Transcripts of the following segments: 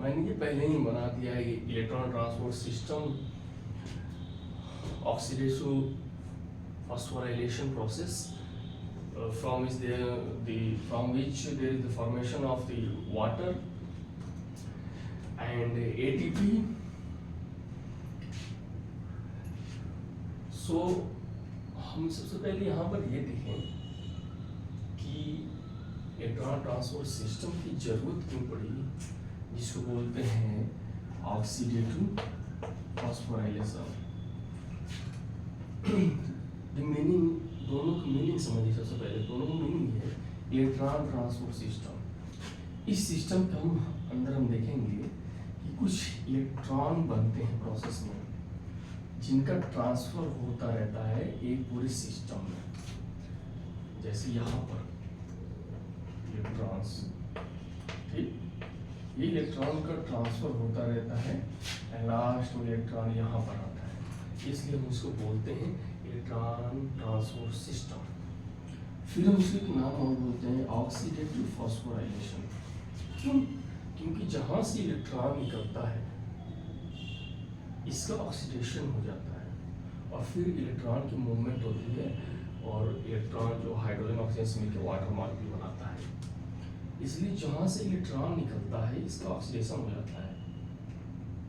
मैंने ये पहले ही बना दिया है, electron transport system, oxidative phosphorylation process, from which there is the formation of the water and ATP. So हम सबसे पहले यहाँ पर ये देखें कि इलेक्ट्रॉन ट्रांसपोर्ट सिस्टम की जरूरत क्यों पड़ी, जिसको बोलते हैं ऑक्सीडेटिव फॉस्फोराइलेशन। मीनिंग, दोनों की मीनिंग समझिए। सबसे पहले दोनों की मीनिंग है इलेक्ट्रॉन ट्रांसपोर्ट सिस्टम। इस सिस्टम के हम देखेंगे कि कुछ इलेक्ट्रॉन बनते हैं प्रोसेस में, जिनका ट्रांसफर होता रहता है एक पूरे सिस्टम में। जैसे यहाँ पर इलेक्ट्रॉन्स, ठीक, ये इलेक्ट्रॉन का ट्रांसफर होता रहता है एंड लास्ट में इलेक्ट्रॉन यहाँ पर आता है, इसलिए हम इसको बोलते हैं इलेक्ट्रॉन ट्रांसपोर्ट सिस्टम। फिर हम उसके नाम और बोलते हैं ऑक्सीडेटिव फॉस्फोराइलेशन। क्यों? क्योंकि जहाँ से इलेक्ट्रॉन निकलता है इसका ऑक्सीडेशन हो जाता है और फिर इलेक्ट्रॉन की मूवमेंट होती है और इलेक्ट्रॉन जो हाइड्रोजन ऑक्सीजन से मिलकर वाटर मॉलिक्यूल बनाता है। इसलिए जहाँ से इलेक्ट्रॉन निकलता है इसका ऑक्सीडेशन हो जाता है,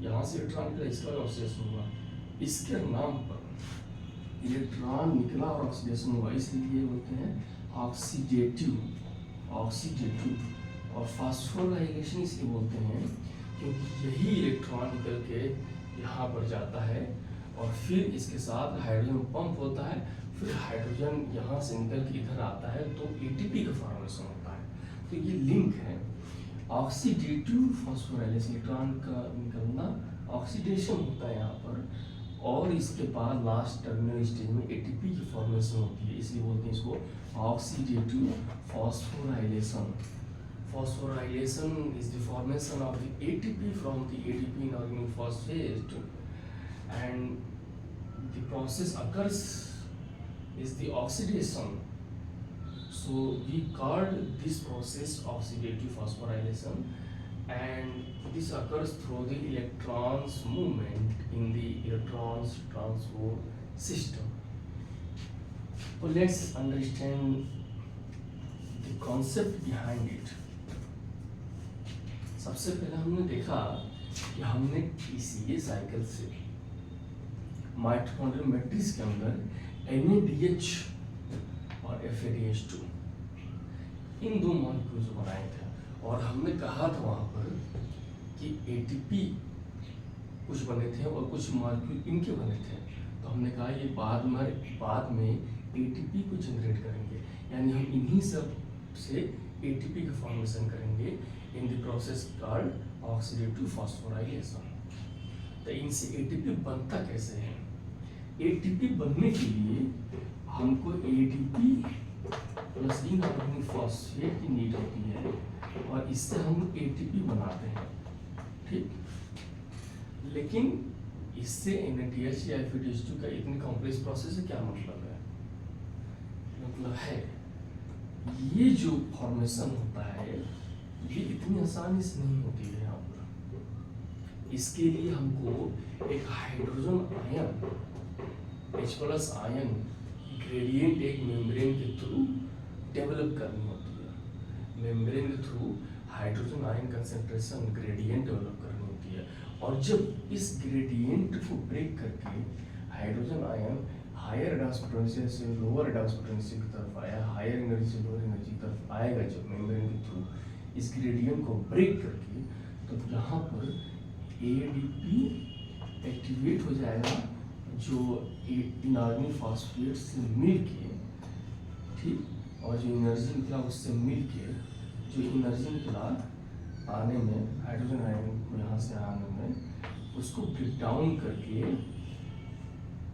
यहाँ से इलेक्ट्रॉन निकला इसका ऑक्सीडेशन हुआ, इसके नाम पर इलेक्ट्रॉन निकला और ऑक्सीडेशन हुआ, इसलिए बोलते हैं ऑक्सीडेटिव। और फास्फोराइलेशन इसलिए बोलते हैं क्योंकि यही इलेक्ट्रॉन निकल के यहाँ पर जाता है और फिर इसके साथ हाइड्रोजन पंप होता है, फिर हाइड्रोजन यहाँ से निकल के इधर आता है तो एटीपी का फॉर्मेशन होता है। तो ये लिंक है ऑक्सीडेटिव फॉस्फोराइलेशन, इलेक्ट्रॉन का निकलना, ऑक्सीडेशन होता है यहाँ पर और इसके बाद लास्ट टर्मिनल स्टेज में एटीपी की फॉर्मेशन होती है, इसलिए बोलते हैं इसको oxidative phosphorylation. Phosphorylation is the formation of the ATP from the ADP inorganic phosphate, and the process occurs is the oxidation. So we called this process oxidative phosphorylation, and this occurs through the electrons movement in the electrons transport system. So let's understand the concept behind it. सबसे पहले हमने देखा कि हमने इसी cycle से mitochondrial matrix के अंदर NADH और FADH2 इन दो मॉलिक्यूल्स बनाए थे और हमने कहा था वहाँ पर कि ATP कुछ बने थे और कुछ मॉलिक्यूल इनके बने थे। तो हमने कहा ये बाद में ATP को जनरेट करेंगे, यानी हम इन्हीं सब से ATP का फॉर्मेशन करेंगे in the process called oxidative phosphorylation। तो इनसे ATP बनता कैसे है? ATP बनने के लिए हमको ADP प्लस इनऑर्गेनिक फॉस्फेट की नीड होती है और इससे हम ATP बनाते हैं, ठीक। लेकिन इससे NADH या FADH2 का इतनी कॉम्प्लेक्स प्रोसेस से क्या मतलब है? मतलब है ये जो फॉर्मेशन होता है ये इतनी आसानी से नहीं होती है यहाँ पर। इसके लिए हमको एक hydrogen ion H+ ion gradient एक मेम्ब्रेन के थ्रू डेवलप करनी होती है। मेम्ब्रेन के through hydrogen ion concentration gradient develop करनी होती है और जब इस ग्रेडियंट को ब्रेक करके hydrogen ion higher redox potential से लोअर रिडक्स पोटेंशियल की तरफ आया, हायर एनर्जी से लोअर एनर्जी की तरफ आएगा, जब मेम्ब्रेन के थ्रू इस ग्रेडियंट को ब्रेक करके तो यहाँ पर ADP एक्टिवेट हो जाएगा, जो इनऑर्गेनिक फॉस्फेट से मिल के, ठीक, और जो एनर्जी निकला उससे मिल के, जो एनर्जी निकला आने में हाइड्रोजन आयन को यहाँ से आने में, उसको ब्रेक डाउन करके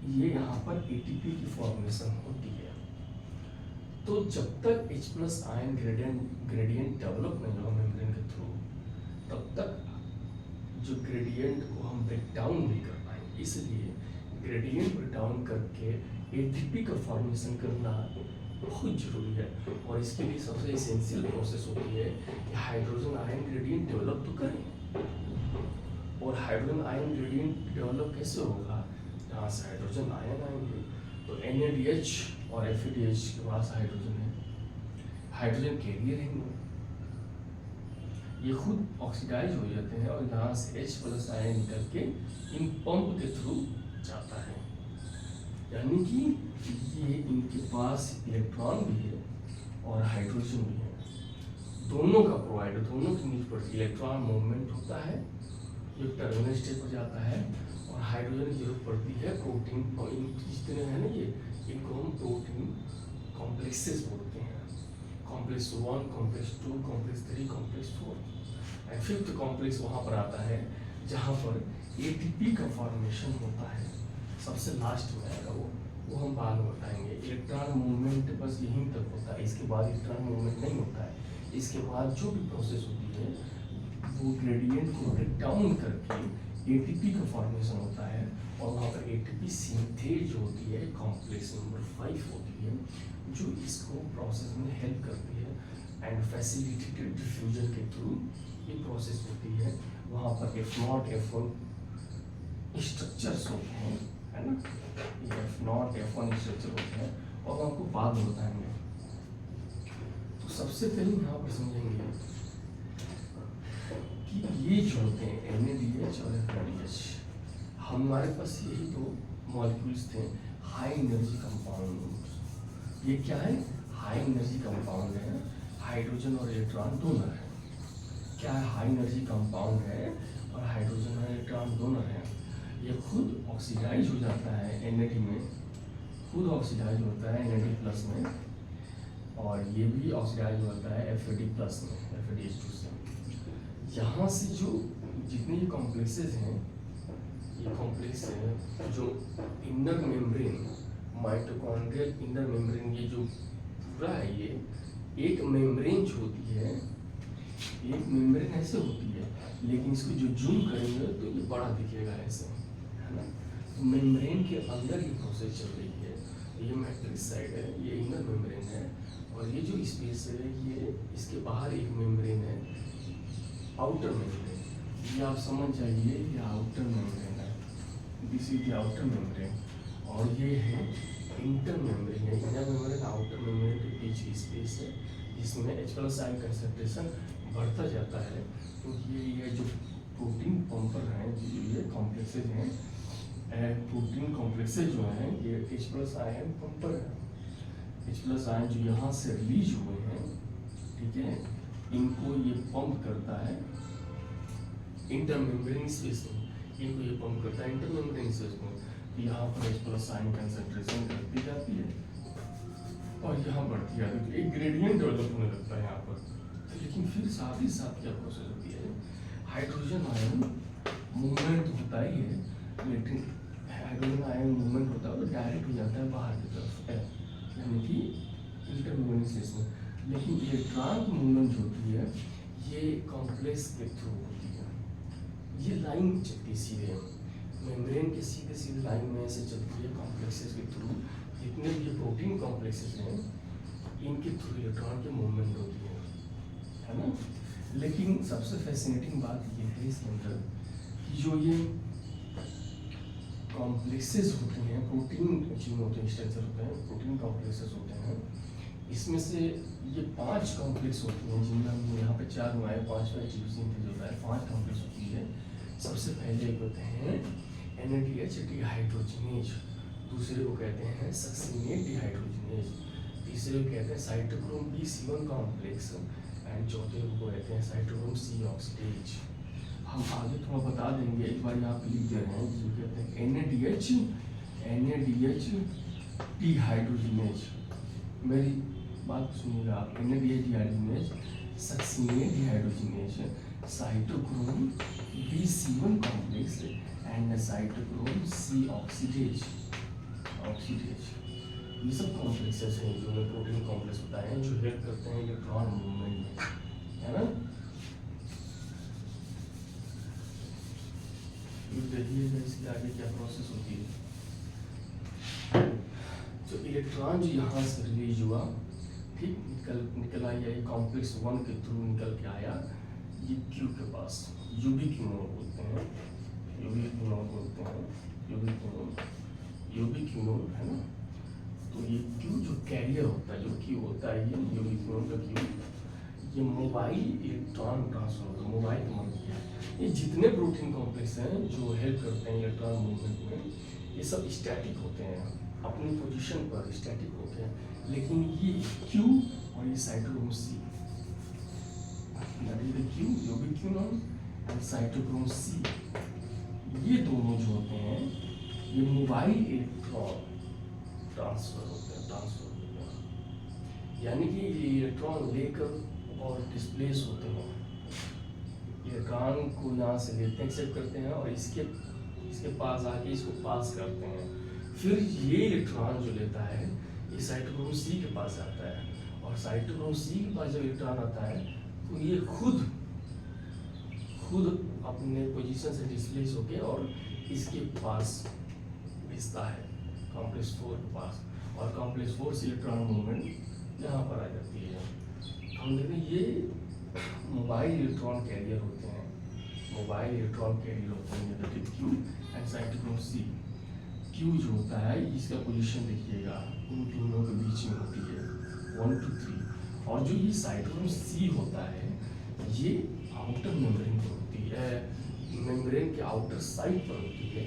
ये यहाँ पर ATP की फॉर्मेशन होती है। तो जब तक H+ आयन ग्रेडियंट डेवलप नहीं होगा मेम्ब्रेन के थ्रू, तब तक जो ग्रेडियंट को हम ब्रेक डाउन नहीं कर पाएंगे। इसलिए ग्रेडियंट ब्रेक डाउन करके ATP का फॉर्मेशन करना बहुत जरूरी है और इसके लिए सबसे एसेंशियल प्रोसेस होती है कि हाइड्रोजन आयन ग्रेडियंट डेवलप तो करें। और हाइड्रोजन आयन ग्रेडियंट डेवलप कैसे होगा, जहाँ से हाइड्रोजन आयन आएंगे तो NaDH और FADH के पास हाइड्रोजन है, हाइड्रोजन कैरियर है, ये खुद ऑक्सीडाइज हो जाते हैं और यहाँ से H+ आयन निकल के इन पंप के थ्रू जाता है, यानी कि ये इनके पास इलेक्ट्रॉन भी है और हाइड्रोजन भी है, दोनों का प्रोवाइड, दोनों की नीड पर इलेक्ट्रॉन मूवमेंट होता है, ये टर्मिनल स्टेज पर जाता है और हाइड्रोजन की जरूरत पड़ती है प्रोटीन, जितने हैं ना ये, इनको हम प्रोटीन कॉम्प्लेक्सेस बोलते हैं, complex 1, complex 2, complex 3, complex 4 and 5th complex वहाँ पर आता है जहाँ पर ATP का फॉर्मेशन होता है, सबसे लास्ट में आएगा वो हम बाद में बताएंगे। इलेक्ट्रॉन मूवमेंट बस यहीं तक होता है, इसके बाद इलेक्ट्रॉन मूवमेंट नहीं होता है, इसके बाद जो भी प्रोसेस होती है वो ग्रेडियंट को ब्रेक डाउन करके ATP का फॉर्मेशन होता है और वहाँ पर ATP सिंथेज जो होती है कॉम्प्लेक्स नंबर 5 होती है, जो इसको प्रोसेस में हेल्प करती है एंड फैसिलिटेटेड डिफ्यूजन के थ्रू ये प्रोसेस होती है। वहाँ पर F0 F1 स्ट्रक्चर्स होते हैं, है ना, ये F0 F1 स्ट्रक्चर होते हैं और वो आपको बाद में बताएंगे। तो सबसे पहले यहाँ पर समझेंगे कि ये जो होते हैं NaDH और FADH, हमारे पास यही दो मॉलिक्यूल्स थे हाई एनर्जी कंपाउंड। ये क्या है, हाई एनर्जी कंपाउंड है, हाइड्रोजन और इलेक्ट्रॉन डोनर है। क्या है, हाई एनर्जी कंपाउंड है और हाइड्रोजन और इलेक्ट्रॉन डोनर है। ये खुद ऑक्सीडाइज हो जाता है NAD में, खुद ऑक्सीडाइज होता है NAD+ में, और ये भी ऑक्सीडाइज होता है FAD+ में, FADH2 से। यहाँ से जो जितने ये कॉम्प्लेक्सेस हैं, ये कॉम्प्लेक्स है जो inner membrane, mitochondrial inner membrane, ये जो पूरा है, ये एक मेम्ब्रेन जो होती है, एक मेम्ब्रेन ऐसे होती है, लेकिन इसको जो जूम करेंगे तो ये बड़ा दिखेगा ऐसे, है ना। तो मेम्ब्रेन के अंदर ये प्रोसेस चल रही है, ये मैट्रिक्स साइड है, ये इनर मेम्ब्रेन है, और ये जो स्पेस है ये इसके बाहर एक मेम्ब्रेन है, आउटर मेम्ब्रेन, ये आप समझ जाइए, ये आउटर मेम्ब्रेन है, this is the outer membrane, और ये है इंटर मेम्ब्रेन है। इनर मेम्ब्रेन आउटर मेम्ब्रेन के बीच की स्पेस है, जिसमें H+ आयन कंसंट्रेशन बढ़ता जाता है। तो ये जो प्रोटीन पंपर हैं, जो ये कॉम्प्लेक्सेज हैं, प्रोटीन कॉम्प्लेक्सेज जो हैं, ये H+ आयन पंपर है। H+ आयन जो यहाँ से रिलीज हुए हैं, ठीक है, इनको ये पंप करता है इंटरमेम्ब्रेन स्पेस में, इनको ये पंप करता है इंटरमेम्ब्रेन स्पेस में। यहाँ पर H+ आयन कंसंट्रेशन घटती जाती है और यहाँ बढ़ती जाती है, तो एक ग्रेडियंट डेवलप होने लगता है यहाँ पर। लेकिन फिर साथ ही साथ क्या प्रोसेस होती है, हाइड्रोजन आयन मूवमेंट होता ही है, लेकिन हाइड्रोजन आयन मूवमेंट होता है तो डायरेक्ट हो जाता है बाहर की तरफ, यानी कि इंटरमेम्ब्रेन स्पेस में। लेकिन इलेक्ट्रॉन की मूवमेंट जो होती है ये कॉम्प्लेक्स के थ्रू होती है, ये लाइन चलती सीधे मेम्ब्रेन के सीधे सीधे लाइन में ऐसे चलती है कॉम्प्लेक्सेस के थ्रू। जितने भी प्रोटीन कॉम्प्लेक्सेस हैं इनके थ्रू इलेक्ट्रॉन की मूवमेंट होती है ना। लेकिन सबसे फैसिनेटिंग बात ये है इसके अंदर कि जो ये कॉम्प्लेक्सेस होते हैं, प्रोटीन जिनमें होते हैं, स्ट्रक्चर होते हैं, प्रोटीन कॉम्प्लेक्सेस होते हैं, इसमें से ये 5 कॉम्प्लेक्स होती हैं, जिनमें हम यहाँ पे 4 हुआ है, 5वां ATP सिंथेज होता है, 5 कॉम्प्लेक्स होती है। सबसे पहले एक होते हैं NADH डिहाइड्रोजिनेज, दूसरे को कहते हैं सक्सिनेट डिहाइड्रोजिनेज, तीसरे को कहते हैं साइटोक्रोम B1 कॉम्प्लेक्स, एंड चौथे को कहते हैं साइटोक्रोम C ऑक्सीडेज। हम आगे थोड़ा बता देंगे, एक बार यहाँ पे लिख दे रहे हैं, जो कहते हैं NADH डिहाइड्रोजिनेज। मेरी बात सुनिएगा आप, NADH dehydrogenase, succinate dehydrogenase, cytochrome B1 complex and cytochrome C oxidase. ये सब कॉम्प्लेक्सेस हैं जो प्रोटीन कॉम्प्लेक्स बताए हैं, जो हेल्प करते हैं इलेक्ट्रॉन मूवमेंट में, है ना। देखिएगा इसके आगे क्या प्रोसेस होती है। तो इलेक्ट्रॉन जो यहाँ से रिलीज हुआ, ठीक, निकल आया, ये कॉम्प्लेक्स 1 के थ्रू निकल के आया ये Q के पास, UB Q बोलते हैं, यूबिक्विनोन बोलते हैं, यूबिक्विनोन है ना। तो ये क्यू जो कैरियर होता है, जो क्यू होता है, ये यूबिक्विनोन का क्यू, ये मोबाइल इलेक्ट्रॉन ट्रांसफर, मोबाइल का मतलब क्या है, ये जितने प्रोटीन कॉम्प्लेक्स हैं जो हेल्प करते हैं इलेक्ट्रॉन मूवमेंट में, ये सब स्टैटिक होते हैं, अपनी पोजीशन पर स्टैटिक होते हैं। लेकिन ये क्यू और ये साइटोक्रोम सी, क्यू यूबिक्विनोन और साइटोक्रोम सी, ये दोनों जो होते हैं ये मोबाइल इलेक्ट्रॉन ट्रांसफर होते हैं, यानी कि ये इलेक्ट्रॉन लेकर और डिस्प्लेस होते हैं, इलेक्ट्रॉन को यहाँ से लेते हैं, एक्सेप्ट करते हैं और इसके पास आके इसको पास करते हैं। फिर ये इलेक्ट्रॉन जो लेता है ये साइटोक्रोम सी के पास आता है, और साइटोक्रोम सी के पास जब इलेक्ट्रॉन आता है तो ये खुद अपने पोजीशन से डिस्प्लेस होके और इसके पास भेजता है कॉम्प्लेक्स 4 के पास, और कॉम्प्लेक्स 4 से इलेक्ट्रॉन मूवमेंट यहाँ पर आ जाती है। हम देखते हैं ये मोबाइल इलेक्ट्रॉन कैरियर होते हैं, मोबाइल इलेक्ट्रॉन कैरियर होते हैं Q and cytochrome C. Q जो होता है इसका पोजीशन देखिएगा इन दोनों के बीच में होती है 1 to 3, और जो ये साइटोक्रोम सी होता है ये आउटर मेम्ब्रेन पर होती है, मेम्ब्रेन के आउटर साइड पर होती है।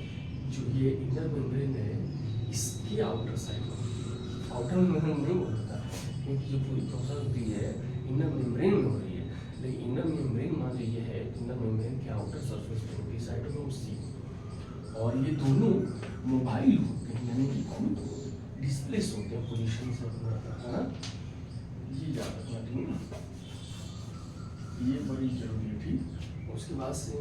जो ये इनर मेम्ब्रेन है इसके आउटर साइड पर होती है, आउटर मेम्ब्रेन नहीं होता क्योंकि जो पूरी प्रोसेस होती है इनर मेम्ब्रेन में हो रही है, लेकिन इनर मेम्ब्रेन मान लीजिए है, इनर मेम्ब्रेन के आउटर सरफेस पर होती है साइटोक्रोम सी, और ये दोनों मोबाइल होते हैं, यानी कि खुद डिस्प्लेस होते हैं पोजीशन से अपना, है ना। ये याद रखना, ठीक है, ये बड़ी जरूरी है, ठीक। उसके बाद से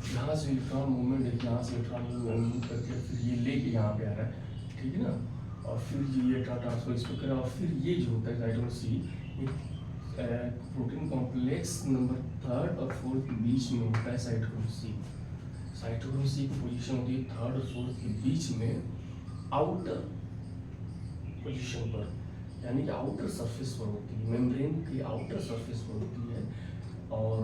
यहाँ से इलेक्ट्रॉन मूवमेंट है, यहाँ से इलेक्ट्रॉन मूवमेंट करके फिर ये लेके यहाँ पे आ रहा है, ठीक है ना, और फिर ये इलेक्ट्रॉन ट्रांसफर इसको करें, और फिर ये जो होता है cytochrome C protein complex number 3rd और 4th के बीच में होता है साइटोक्रोम सी। साइटोक्रोम सी की पोजीशन होती है 3rd और 4th के बीच में, आउटर पोजीशन पर, यानी कि आउटर सरफेस पर होती है, मेम्ब्रेन की आउटर सरफेस पर होती है, और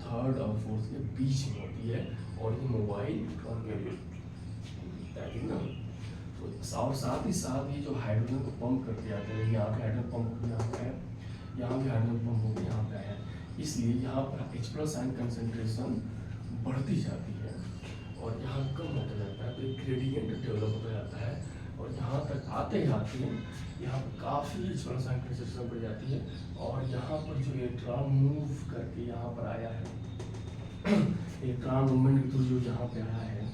3rd और 4th के बीच में होती है, और ये मोबाइल इलेक्ट्रॉन कैरियर ना। तो और साथ ही साथ ये जो हाइड्रोजन को पंप करके आते हैं, यहाँ पे हाइड्रोजन पंप यहाँ पे है, यहाँ भी हाइड्रोजन पंप होकर यहाँ पे है, इसलिए यहाँ पर H+ आयन कंसंट्रेशन बढ़ती जाती है और यहाँ कम होता जाता है, तो एक ग्रेडियंट डेवलप होता जाता है, और यहाँ तक आते यहाँ पर काफ़ी H+ आयन कंसंट्रेशन बढ़ जाती है, और यहाँ पर जो इलेक्ट्रॉन मूव करके यहाँ पर आया है, इलेक्ट्रॉन मूवमेंट के थ्रू जो यहाँ पे आया है,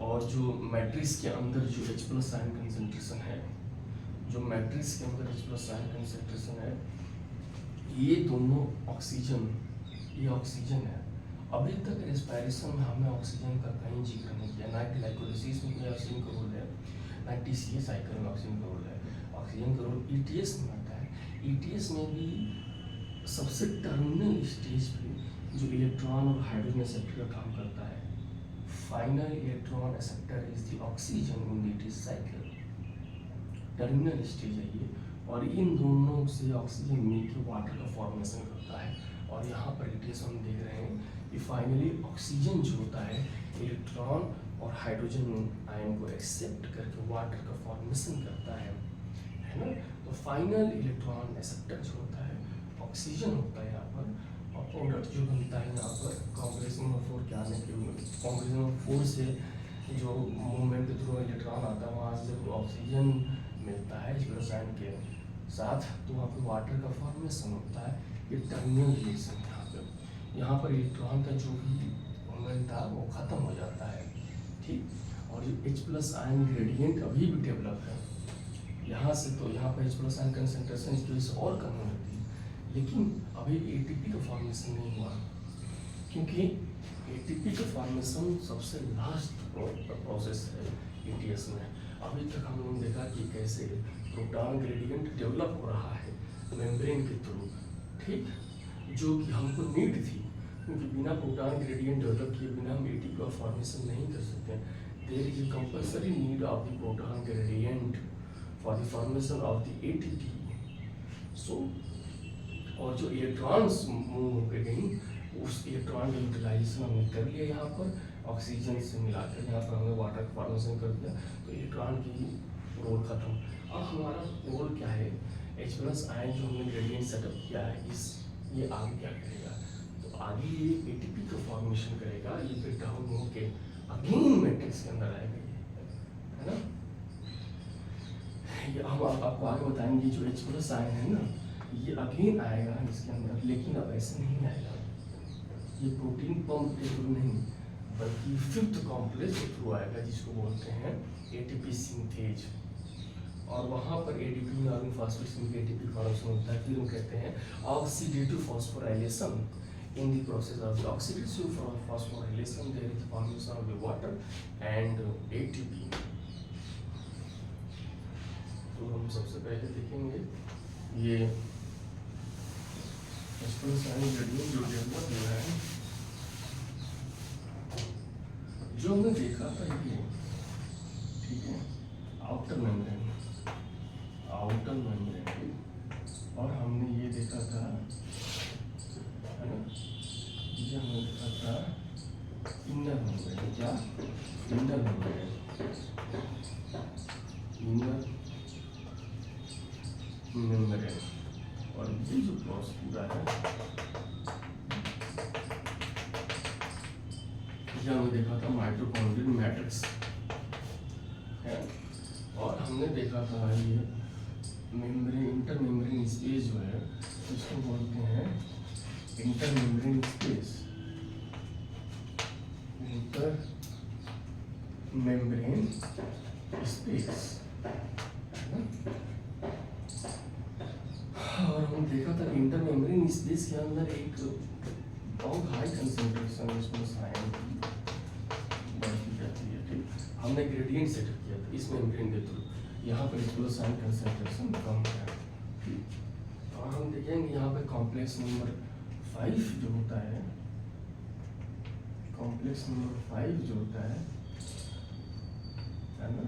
और जो मैट्रिक्स के अंदर जो H+ आयन कंसंट्रेशन है, जो मैट्रिक्स के अंदर H+ आयन कंसंट्रेशन है, ये दोनों ऑक्सीजन, ये ऑक्सीजन है। अभी तक रेस्पिरेशन में हमने ऑक्सीजन का कहीं जिक्र नहीं किया, ना ग्लाइकोलाइसिस में कोई ऑक्सीजन का रोल है, ना TCA साइकिल में ऑक्सीजन का रोल है। ऑक्सीजन का रोल ETS में आता है। ETS में भी सबसे टर्मिनल स्टेज पे जो इलेक्ट्रॉन और हाइड्रोजन एक्सेप्टर का काम करता है, final electron acceptor is the oxygen in ETS cycle, terminal stage है ये, और इन दोनों से ऑक्सीजन मिलकर वाटर का फॉर्मेशन करता है। और यहाँ पर ETS हम देख रहे हैं कि फाइनली ऑक्सीजन जो होता है इलेक्ट्रॉन और हाइड्रोजन आयन को एक्सेप्ट करके वाटर का फॉर्मेशन करता है ना। तो फाइनल इलेक्ट्रॉन एक्सेप्टर जो होता है ऑक्सीजन होता है यहाँ पर, और प्रोडक्ट जो बनता है यहाँ पर कॉम्प्लेक्स नंबर 4 के आने के, कॉम्प्लेक्स नंबर 4 से जो मूवमेंट के थ्रू इलेक्ट्रॉन आता है, वहाँ से जब ऑक्सीजन मिलता है H+ आयन के साथ, तो वहाँ पर वाटर का फॉर्मेशन होता है। ये टर्मिनल रिएक्शन यहाँ पर इलेक्ट्रॉन का जो भी मूवमेंट था वो खत्म हो जाता है, ठीक। और जो H+ आयन ग्रेडियंट अभी भी डेवलप है यहाँ से, तो यहाँ पर H+ आयन कंसंट्रेशन इसकी वजह से और कम हो जाती है, लेकिन अभी ATP का फॉर्मेशन नहीं हुआ, क्योंकि ATP का फॉर्मेशन सबसे लास्ट प्रोसेस है ETS में। अभी तक हम लोगों ने देखा कि कैसे प्रोटॉन ग्रेडियंट डेवलप हो रहा है मेम्ब्रेन के थ्रू, ठीक, जो कि हमको नीड थी, क्योंकि बिना प्रोटॉन ग्रेडियंट डेवलप किए बिना हम ATP का फॉर्मेशन नहीं कर सकते। There is a compulsory need of the proton gradient for the formation of the ATP। So और जो इलेक्ट्रॉन्स मूव होकर गई, उस इलेक्ट्रॉन का यूटिलाइजेशन हमने कर लिया यहाँ पर, ऑक्सीजन से मिलाकर यहाँ पर हमने वाटर का फॉर्मेशन कर दिया, तो इलेक्ट्रॉन की रोल खत्म। अब हमारा रोल क्या है, H+ आयन जो हमने ग्रेडियंट सेटअप किया है, इस ये आगे क्या करेगा, तो आगे ये ATP का फॉर्मेशन करेगा, ये ब्रेक डाउन होके अगेन मैट्रिक्स के अंदर आएगा, है ना। ये हम आपको आगे बताएंगे, जो H+ आयन है ना, ये अगेन आएगा इसके अंदर, लेकिन अब ऐसे नहीं आएगा, ये प्रोटीन पंप के थ्रू नहीं, बल्कि 5th कॉम्प्लेक्स के थ्रू आएगा, जिसको बोलते हैं ATP सिंथेज। और वहाँ पर ADP ऑर्गेनो फॉस्फोरेशन में ATP फॉर्मेशन होता है, फिर हम कहते हैं oxidative phosphorylation. In the process of the oxidative phosphorylation there is formation of the water and ATP। तो हम सबसे पहले देखेंगे ये H+ आयन ग्रेडियंट जो डेवलप हुआ है, जो हमने देखा था ये, ठीक है, आउटर मेम्ब्रेन, और हमने ये देखा था, है ना, ये हमने देखा था इनर मेम्ब्रेन, क्या इनर मेम्ब्रेन, और ये जो प्रोसेस पूरा है, ये हमने देखा था माइटोकॉन्ड्रियल मैट्रिक्स है, और हमने देखा था ये मेम्ब्रेन, इंटर मेम्ब्रेन स्पेस जो है, इसको बोलते हैं inter membrane space, inter membrane space, और हम देखा था इंटर मेम्ब्रेन स्पेस के अंदर एक बहुत हाई कंसंट्रेशन H+ आयन की बढ़ती जाती है, ठीक। हमने ग्रेडियंट सेटअप किया था इस मेम्ब्रेन के थ्रू, यहाँ पर H+ आयन कंसंट्रेशन कम है, ठीक। और हम देखेंगे यहाँ पे कॉम्प्लेक्स नंबर 5 जो होता है, कॉम्प्लेक्स नंबर 5 जो होता है ना,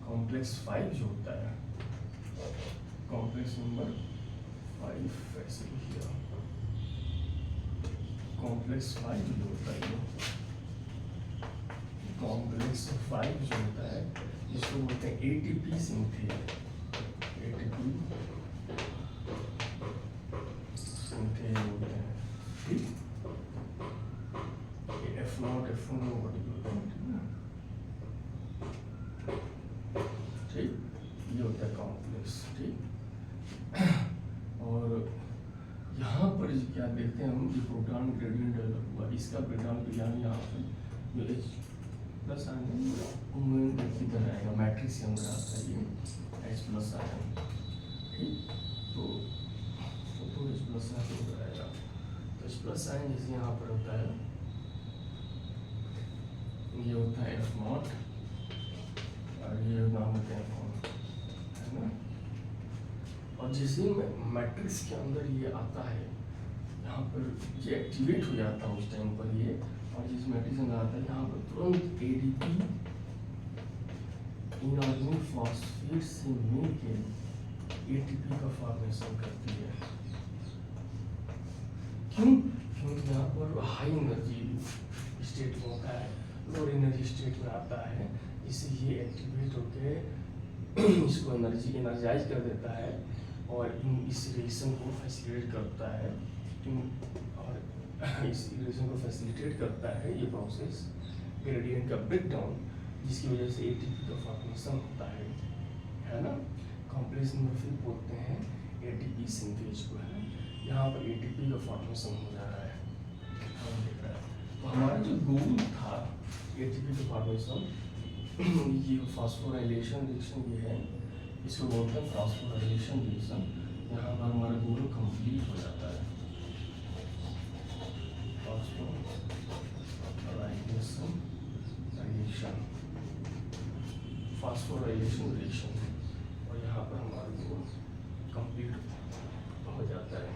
कॉम्प्लेक्स 5 जो होता है, कॉम्प्लेक्स नंबर 5 ऐसे लिखिए, कॉम्प्लेक्स 5 जो होता है, कॉम्प्लेक्स 5 जो होता है, इसको बोलते हैं ATP सिंथेज, ATP सिंथेज बोलते हैं, ठीक। F0 F1 ठीक, ये होता है कॉम्प्लेक्स, ठीक। और यहाँ पर क्या देखते हैं हम, जो प्रोटॉन ग्रेडियंट डेवलप हुआ, इसका ब्रेकडाउन यहाँ पर जो H+ आयन की तरह आएगा, मैट्रिक्स के अंदर आता है ये H+ आयन, ठीक। तो H+ आयन उधर आएगा, तो H+ आयन जैसे यहाँ पर होता है, ये होता है F0 और ये नाम होते हैं, है ना। और जैसे मैट्रिक्स के अंदर ये आता है, यहाँ पर ये एक्टिवेट हो जाता है उस टाइम पर ये, और जिस मैट्रिक्स में आता है यहाँ पर तुरंत ADP इनऑर्गेनिक फॉस्फेट से मिलके ATP का फॉर्मेशन करती है। क्यों? क्योंकि यहाँ पर हाई एनर्जी स्टेट में होता है, लोअर एनर्जी स्टेट में आता है, इससे ये एक्टिवेट होके इसको एनर्जाइज कर देता है, और इस रिएक्शन को फैसिलिटेट करता है, और इस रिएक्शन को फैसिलिटेट करता है ये प्रोसेस ग्रेडियंट का ब्रेकडाउन, जिसकी वजह से ATP का फॉर्मेशन होता है ना। कॉम्प्लेक्स नंबर 5 बोलते हैं ATP सिंथेज को, है। यहाँ पर ATP का फॉर्मेशन हो जा रहा है, तो हमारा जो गोल था ATP का फॉर्मेशन, ये फॉस्फोराइलेशन रिएक्शन ये है, इसको बोलते हैं फॉस्फोराइलेशन रिएक्शन। यहाँ पर हमारा गोल कंप्लीट हो जाता है, फॉस्फोराइलेशन रिएक्शन, और यहाँ पर हमारा गोल कंप्लीट हो जाता है।